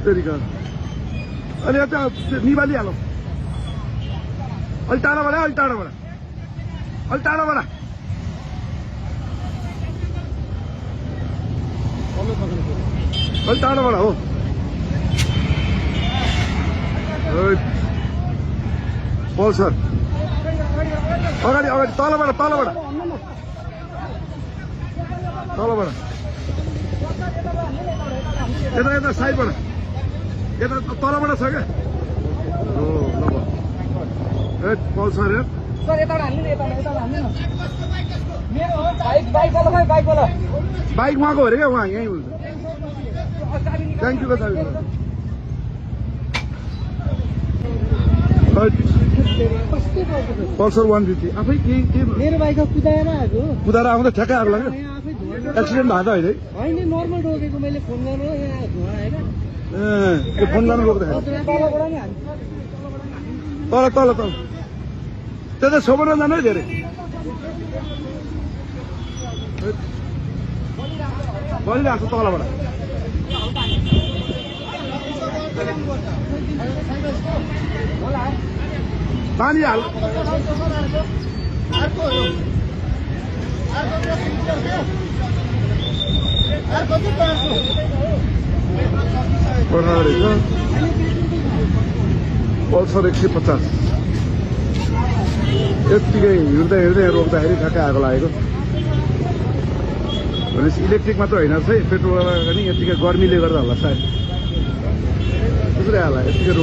तरिका अनि यता निभालिहालौँ अलि टाढाबाट अलि टाढाबाट अलि टाढाबाट अलि टाढाबाट हो पल्सर अगाडि अगाडि तलबाट तलबाट तलबाट यता यता साइडबाट यता तलबाट छ क्या हो ल ए पल्सर हे सर यताबाट हाल्नु नि यताबाट हाल्नु न मेरो हो बाइक वाला बाइक उहाँको हो अरे क्या उहाँ यहीँ हुन्छ थ्याङ्क यू दाजु पल्सर 150 आफै के मेरो बाइकमा कुदाएर आएको कुदाएर आउँदा ठ्याक्कै आगो लाग्यो एक्सिडेन्ट भएको त होइन होइन नर्मल रोकेको मैले फोन गर्नु यहाँ धुवा होइन त्यो फोन गर्नु रोक्दाखेरि तलबाट नि हाल्नु तल तल तल त्यता सोबरमा जानु है धेरै बलिरहेको छ तलबाट पानी हाल पल्सर 150 यत्तिकै हिँड्दै हिँड्दै रोक्दाखेरि ठ्याक्कै आगो लागेको भनेपछि इलेक्ट्रिक मात्र होइन है पेट्रोलवाला पनि यत्तिकै गर्मीले गर्दा होला सायद त्यसरी होला यत्तिकै रोक्दा